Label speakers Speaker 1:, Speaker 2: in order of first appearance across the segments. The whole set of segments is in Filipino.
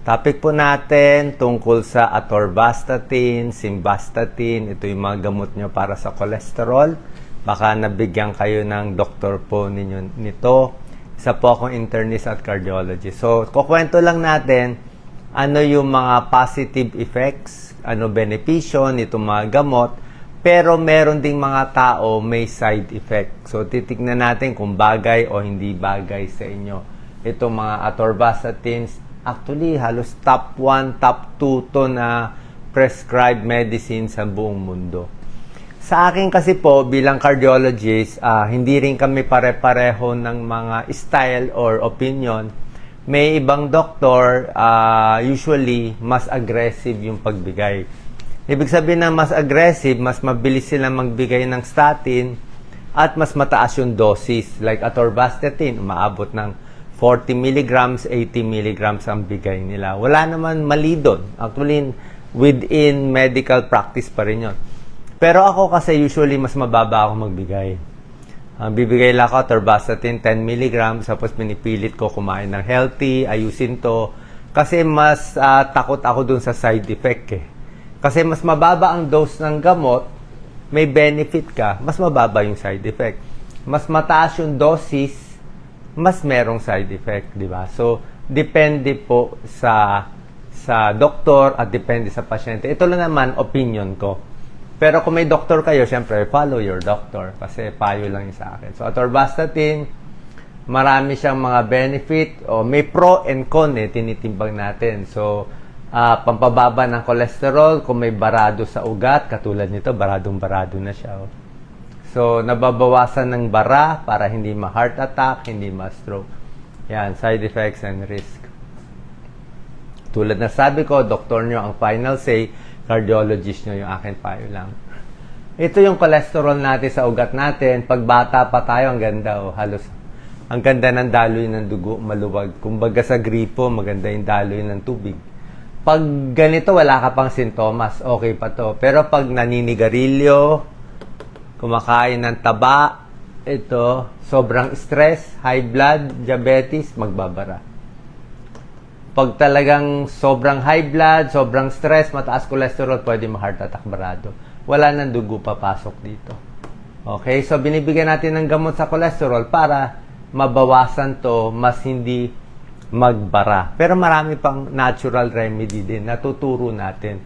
Speaker 1: Topic po natin tungkol sa atorvastatin, simvastatin. Ito yung mga gamot nyo para sa cholesterol. Baka nabigyan kayo ng doktor po ninyo nito. Isa po akong internist at cardiologist. So, kukwento lang natin ano yung mga positive effects, ano benepisyo nitong mga gamot. Pero meron ding mga tao may side effect. So, titignan natin kung bagay o hindi bagay sa inyo. Itong mga atorvastatins, actually, halos top 1, top 2 to na prescribed medicine sa buong mundo. Sa akin kasi po, bilang cardiologist, hindi rin kami pare-pareho ng mga style or opinion. May ibang doktor, usually, mas aggressive yung pagbigay. Ibig sabihin na mas aggressive, mas mabilis sila magbigay ng statin at mas mataas yung dosis. Like atorvastatin, umaabot ng 40 mg, 80 mg ang bigay nila. Wala naman mali doon. Actually, within medical practice pa rin yun. Pero ako kasi usually mas mababa ako magbigay. Bibigay lang ako atorvastatin 10 mg, tapos pinipilit ko kumain ng healthy, ayusin to. Kasi mas takot ako dun sa side effect eh. Kasi mas mababa ang dose ng gamot, may benefit ka, mas mababa yung side effect. Mas mataas yung dosis, mas merong side effect, di ba? So, depende po sa doktor at depende sa pasyente. Ito lang naman, opinion ko. Pero kung may doktor kayo, syempre, follow your doctor kasi payo lang yun sa akin. So, atorvastatin, marami siyang mga benefit o may pro and con tinitimbang natin. So, pampababa ng cholesterol, kung may barado sa ugat, katulad nito, baradong-barado na siya. Oh. So, nababawasan ng bara para hindi ma-heart attack, hindi ma-stroke. Yan, side effects and risk. Tulad na sabi ko, doktor nyo ang final say, cardiologist nyo yung akin payo lang. Ito yung cholesterol natin sa ugat natin. Pag bata pa tayo, ang ganda, oh, halos. Ang ganda ng daloy ng dugo, maluwag. Kumbaga sa gripo, maganda yung daloy ng tubig. Pag ganito, wala ka pang sintomas, okay pa to. Pero pag naninigarilyo, kumakain ng taba, ito, sobrang stress, high blood, diabetes, magbabara. Pag talagang sobrang high blood, sobrang stress, mataas cholesterol, pwede ma-heart attack, barado. Wala nang dugo papasok dito. Okay, so binibigyan natin ng gamot sa cholesterol para mabawasan to, mas hindi magbara. Pero marami pang natural remedy din na tuturo natin.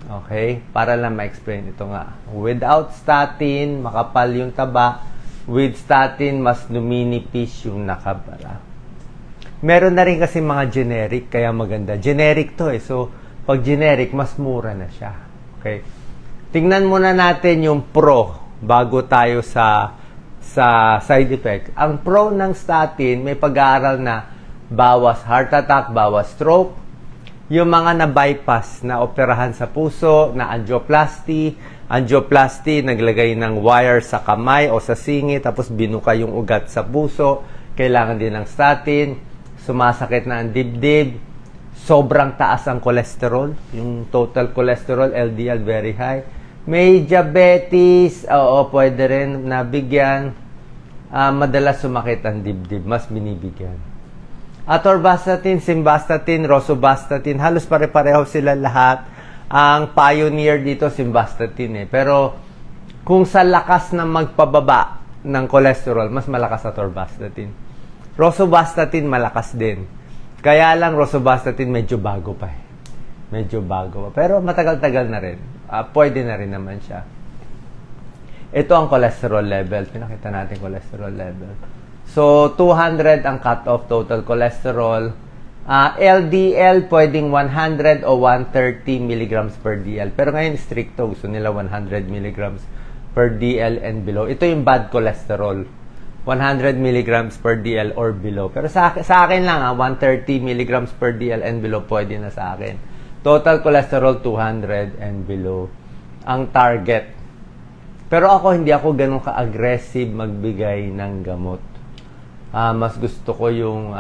Speaker 1: Okay? Para lang ma-explain ito nga. Without statin, makapal yung taba. With statin, mas numinipis yung nakabara. Meron na rin kasi mga generic, kaya maganda. Generic to eh. So, pag generic, mas mura na siya. Okay? Tingnan muna natin yung pro bago tayo sa side effect. Ang pro ng statin, may pag-aaral na bawas heart attack, bawas stroke. Yung mga na-bypass na operahan sa puso, na angioplasty. Angioplasty, naglagay ng wire sa kamay o sa singi, tapos binuka yung ugat sa puso. Kailangan din ng statin. Sumasakit na ang dibdib. Sobrang taas ang cholesterol. Yung total cholesterol, LDL, very high. May diabetes, oo, pwede rin nabigyan. Madalas sumakit ang dibdib, mas binibigyan. Atorvastatin, simvastatin, rosuvastatin, halos pare-pareho sila lahat. Ang pioneer dito, simvastatin eh. Pero kung sa lakas na magpababa ng cholesterol, mas malakas atorvastatin. Rosuvastatin, malakas din. Kaya lang rosuvastatin medyo bago pa eh. Medyo bago pa. Pero matagal-tagal na rin. Pwede na rin naman siya. Ito ang cholesterol level. Pinakita natin cholesterol level. So, 200 ang cut-off total cholesterol. LDL, pwedeng 100 o 130 mg per DL. Pero ngayon, stricto. Gusto nila 100 mg per DL and below. Ito yung bad cholesterol. 100 mg per DL or below. Pero sa akin lang, 130 mg per DL and below, pwede na sa akin. Total cholesterol, 200 and below. Ang target. Pero ako, hindi ako ganun ka-aggressive magbigay ng gamot. Mas gusto ko yung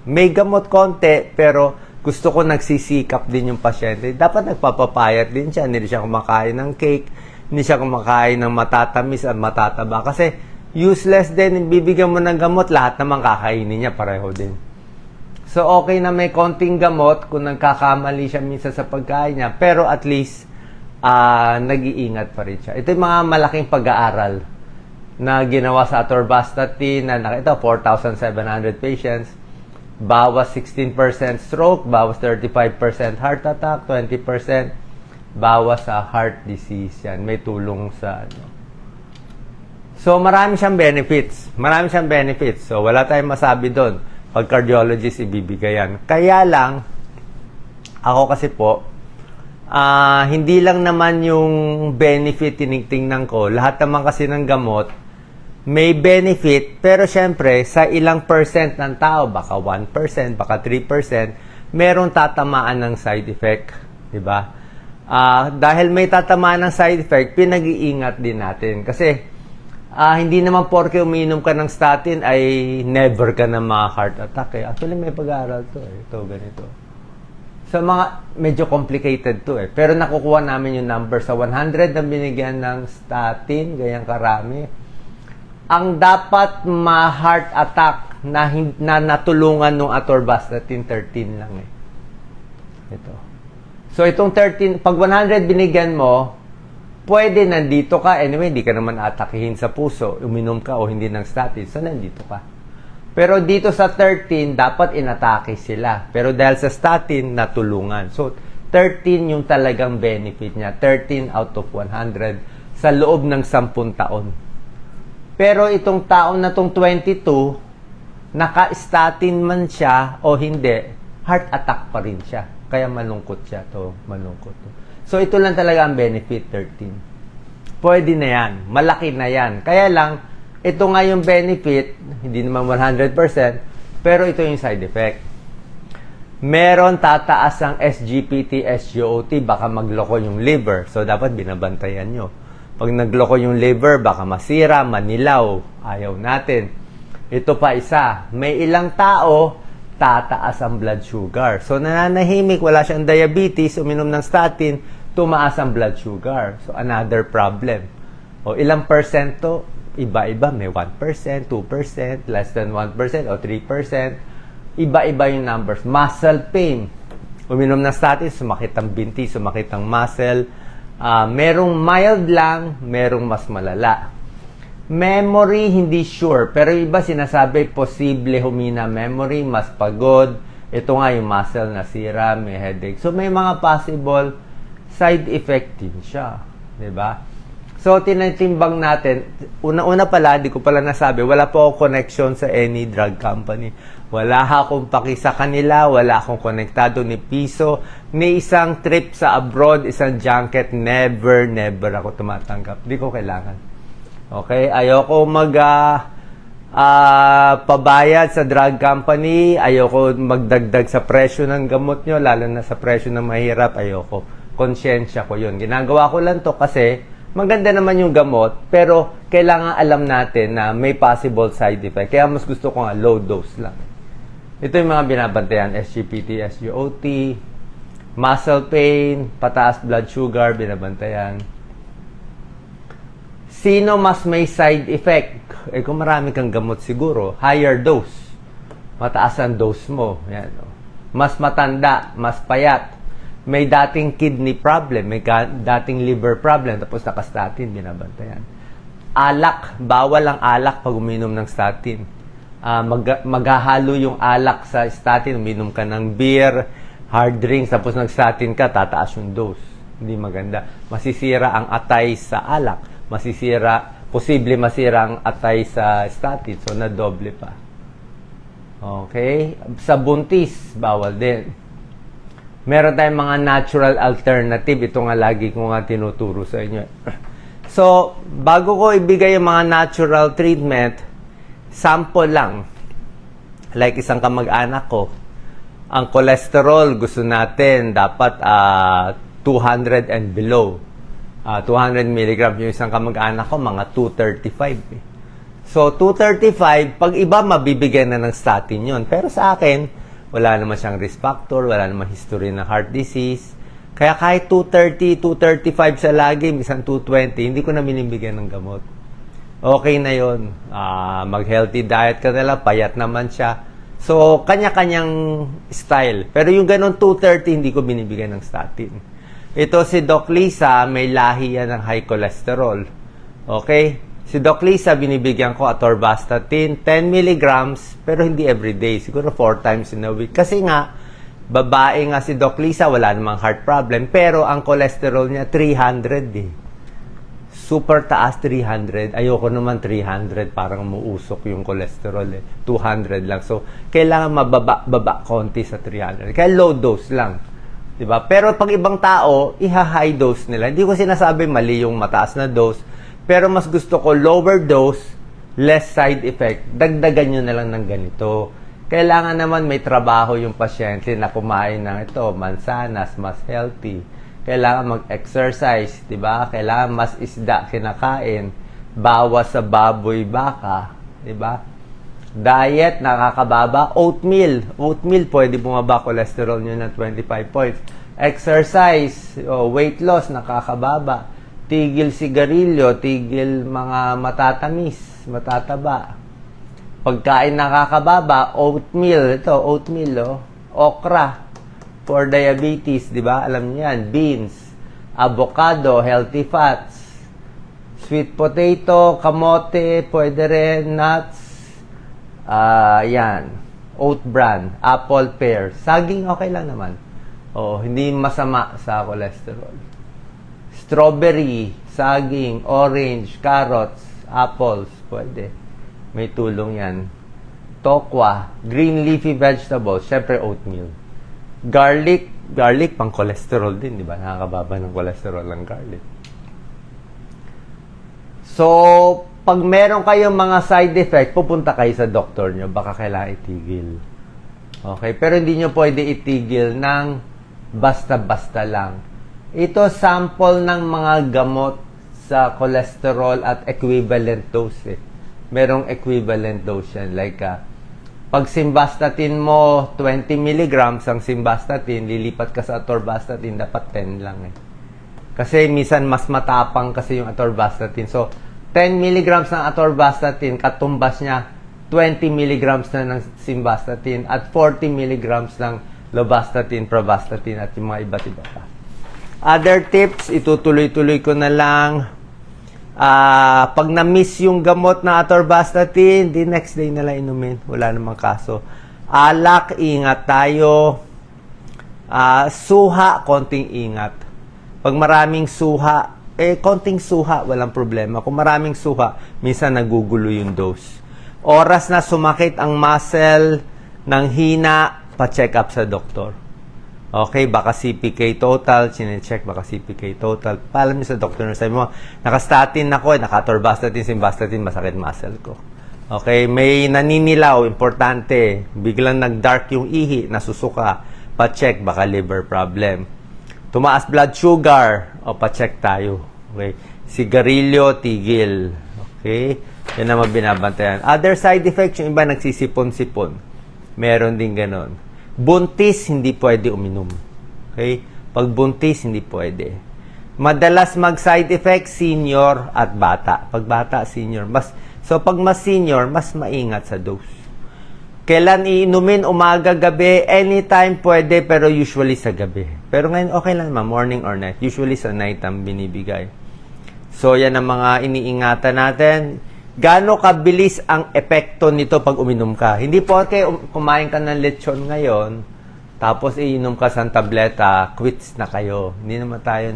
Speaker 1: may gamot konti, pero gusto ko nagsisikap din yung pasyente. Dapat nagpapapayat din siya. Hindi siya kumakain ng cake, hindi siya kumakain ng matatamis at matataba. Kasi useless din, bibigyan mo ng gamot, lahat naman kakainin niya, pareho din. So, okay na may konting gamot kung nagkakamali siya minsan sa pagkain niya. Pero at least, nag-iingat pa rin siya. Ito yung mga malaking pag-aaral na ginawa sa atorvastatin na nakita, 4,700 patients. Bawas 16% stroke, bawas 35% heart attack, 20% bawas sa heart disease. Yan, may tulong sa ano. So, marami siyang benefits. Marami siyang benefits. So, wala tayong masabi doon. Pag cardiologist, ibibigay yan. Kaya lang, ako kasi po, hindi lang naman yung benefit tinitingnan ko. Lahat naman kasi ng gamot, may benefit, pero syempre, sa ilang percent ng tao, baka 1%, baka 3%, meron tatamaan ng side effect. Diba? Dahil may tatamaan ng side effect, pinag-iingat din natin. Kasi, hindi naman porke umiinom ka ng statin ay never ka na ma-heart attack. Actually, may pag-aaral to. Ito, ganito. Sa mga, medyo complicated to. Pero nakukuha namin yung number. Sa 100 na binigyan ng statin, ganyang karami, ang dapat ma-heart attack na natulungan ng atorvastatin, 13 lang Ito. So, itong 13, pag 100 binigyan mo, pwede nandito ka. Anyway, hindi ka naman atakihin sa puso. Uminom ka o hindi ng statin. So, nandito ka. Pero dito sa 13, dapat inatake sila. Pero dahil sa statin, natulungan. So, 13 yung talagang benefit niya. 13 out of 100 sa loob ng 10 taon. Pero itong taon na tong 22, naka-statin man siya o hindi, heart attack pa rin siya. Kaya malungkot siya to. Malungkot to. So, ito lang talaga ang benefit, 13. Pwede na yan. Malaki na yan. Kaya lang, ito nga yung benefit, hindi naman 100%, pero ito yung side effect. Meron tataas ang SGPT, SGOT, baka magloko yung liver. So, dapat binabantayan nyo. Pag nagloko yung liver, baka masira, manilaw. Ayaw natin. Ito pa isa. May ilang tao, tataas ang blood sugar. So, nananahimik, wala siyang diabetes, uminom ng statin, tumaas ang blood sugar. So, another problem. O, ilang percent to? Iba-iba. May 1%, 2%, less than 1%, o 3%. Iba-iba yung numbers. Muscle pain. Uminom ng statin, sumakit ang binti, sumakit ang muscle. Merong mild lang, merong mas malala. Memory, hindi sure. Pero iba sinasabi, posible humina memory, mas pagod. Ito nga yung muscle nasira, may headache. So, may mga possible side effect din siya. Diba? So, tinitimbang natin. Una-una pala, di ko pala nasabi, wala po ako connection sa any drug company. Wala akong paki sa kanila, wala akong konektado ni piso, ni isang trip sa abroad, isang junket, never ako tumatanggap. Di ko kailangan. Okay? Ayoko pabayad sa drug company, ayoko magdagdag sa presyo ng gamot nyo, lalo na sa presyo ng mahirap, ayoko. Konsyensya ko yun. Ginagawa ko lang to kasi maganda naman yung gamot, pero kailangan alam natin na may possible side effect. Kaya mas gusto ko nga low dose lang. Ito yung mga binabantayan, SGPT, SGOT, muscle pain, pataas blood sugar, binabantayan. Sino mas may side effect? Kung marami kang gamot siguro, higher dose. Mataas ang dose mo. Yan, mas matanda, mas payat. May dating kidney problem, may dating liver problem, tapos naka-statin, binabantayan. Alak, bawal ang alak pag uminom ng statin. Maghahalo yung alak sa statin, uminom ka ng beer, hard drinks, tapos nag-statin ka, tataas yung dose. Hindi maganda. Masisira ang atay sa alak. Posible masira ang atay sa statin, so na-doble pa. Okay? Sa buntis, bawal din. Meron tayong mga natural alternative. Ito nga lagi ko nga tinuturo sa inyo. So, bago ko ibigay yung mga natural treatment, sample lang. Like isang kamag-anak ko. Ang cholesterol, gusto natin, dapat 200 and below. 200 milligrams. Yung isang kamag-anak ko, mga 235. So, 235, pag iba, mabibigyan na ng statin yon. Pero sa akin, wala naman siyang risk factor, wala naman history ng heart disease. Kaya kahit 230, 235 sa lagi, isang 220, hindi ko na binibigyan ng gamot. Okay na yon. Mag-healthy diet ka nila, payat naman siya. So, kanya-kanyang style. Pero yung ganun 230, hindi ko binibigyan ng statin. Ito si Doc Lisa, may lahi yan ng high cholesterol. Okay? Si Doc Lisa, binibigyan ko atorvastatin, 10 milligrams, pero hindi everyday. Siguro 4 times in a week. Kasi nga, babae nga si Doc Lisa, wala namang heart problem, pero ang cholesterol niya 300 eh. Super taas 300. Ayoko naman 300, parang umuusok yung cholesterol eh. 200 lang. So, kailangan mababa konti sa 300. Kaya low dose lang. 'Di ba? Pero pag ibang tao, iha-high dose nila. Hindi ko sinasabi mali yung mataas na dose, pero mas gusto ko lower dose, less side effect. Dagdagan nyo na lang ng ganito. Kailangan naman may trabaho yung pasyente na kumain ng ito, mansanas, mas healthy. Kailangan mag-exercise, di ba? Kailangan mas isda kinakain, bawas sa baboy, baka, di ba? Diet, nakakababa. Oatmeal. Oatmeal, pwede bumaba cholesterol nyo ng 25 points. Exercise, weight loss, nakakababa. Tigil sigarilyo, tigil mga matatamis, matataba. Pagkain nakakababa, oatmeal. Ito, oatmeal, okra. For diabetes, di ba? Alam niyo yan. Beans, avocado, healthy fats, sweet potato, kamote, pwede rin, nuts, yan. Oat bran, apple, pear. Saging, okay lang naman. Hindi masama sa cholesterol. Strawberry, saging, orange, carrots, apples, pwede. May tulong yan. Tokwa, green leafy vegetables, syempre oatmeal. Garlic pang cholesterol din, di ba? Nakakababa ng cholesterol ang garlic. So, pag meron kayong mga side effect, pupunta kayo sa doktor nyo, baka kailangan itigil. Okay? Pero hindi nyo pwede itigil ng basta-basta lang. Ito sample ng mga gamot sa cholesterol at equivalent dose. Merong equivalent dose yan. Like, pag simvastatin mo, 20 milligrams ang simvastatin, lilipat ka sa atorvastatin, dapat 10 lang eh. Kasi minsan mas matapang kasi yung atorvastatin. So, 10 milligrams ng atorvastatin, katumbas niya 20 milligrams na ng simvastatin at 40 milligrams ng lovastatin, pravastatin at yung mga iba't iba pa. Other tips, itutuloy-tuloy ko na lang. Pag na-miss yung gamot na atorvastatin, the next day na lang inumin. Wala namang kaso. Alak, ingat tayo. Suha, konting ingat. Pag maraming suha, konting suha, walang problema. Kung maraming suha, minsan nagugulo yung dose. Oras na sumakit ang muscle ng hina, pa-check up sa doktor. Okay, baka CPK total, chinecheck, baka CPK total. Paalam niyo sa doktor na sabi mo, nakastatin ako, naka-atorvastatin, simvastatin, masakit muscle ko. Okay, may naninilaw, importante. Biglang nag-dark yung ihi, nasusuka, pa-check, baka liver problem. Tumaas blood sugar, pa-check tayo. Okay, sigarilyo, tigil. Okay, yan naman binabantayan. Other side effects, yung iba nagsisipon-sipon. Meron din ganon. Buntis, hindi pwede uminom. Okay? Pag buntis, hindi pwede. Madalas mag-side effect, senior at bata. Pag bata, senior. So, pag mas senior, mas maingat sa dose. Kailan iinumin? Umaga, gabi? Anytime pwede, pero usually sa gabi. Pero ngayon, okay lang naman, morning or night. Usually sa night ang binibigay. So, yan ang mga iniingatan natin. Gaano kabilis ang epekto nito pag uminom ka? Hindi po kumain ka ng lechon ngayon, tapos iinom ka sa tableta, quits na kayo. Hindi naman tayo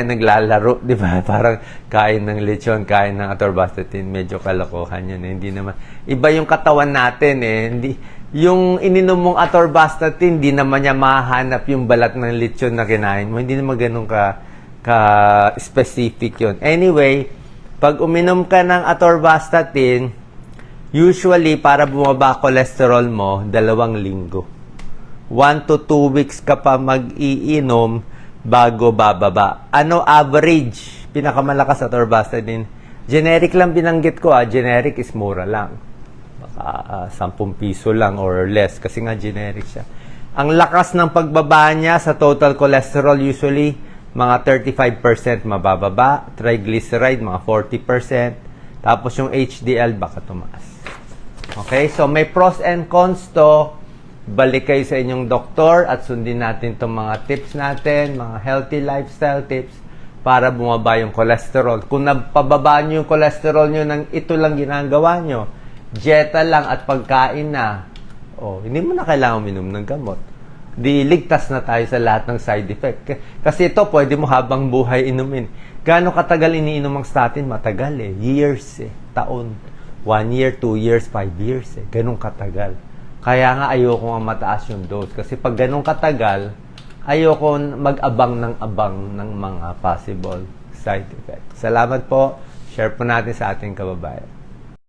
Speaker 1: naglalaro, di ba? Parang kain ng lechon, kain ng atorvastatin, medyo kalokohan yun. Hindi naman. Iba yung katawan natin eh. Yung ininom mong atorvastatin, hindi naman niya mahanap yung balat ng lechon na kinain mo. Hindi naman ganun ka-specific yun. Anyway, pag uminom ka ng atorvastatin, usually para bumaba cholesterol mo, 2 linggo. 1 to 2 weeks ka pa mag-iinom bago bababa. Ano average? Pinakamalakas atorvastatin. Generic lang binanggit ko generic is mura lang. Baka 10 piso lang or less kasi nga generic siya. Ang lakas ng pagbaba niya sa total cholesterol usually mga 35% mabababa, triglyceride mga 40%, tapos yung HDL baka tumaas. Okay? So, may pros and cons to. Balik kayo sa inyong doktor at sundin natin itong mga tips natin, mga healthy lifestyle tips para bumaba yung cholesterol. Kung napababa nyo yung cholesterol nyo nang ito lang ginagawa nyo, dieta lang at pagkain na, hindi mo na kailangan uminom ng gamot. Di ligtas na tayo sa lahat ng side effect. Kasi ito, pwede mo habang buhay inumin. Gaano katagal iniinom ang statin? Matagal Years Taon. 1 year, 2 years, 5 years Ganun katagal. Kaya nga ayoko nga mataas yung dose. Kasi pag ganun katagal, ayoko mag-abang ng mga possible side effects. Salamat po. Share po natin sa ating kababayan.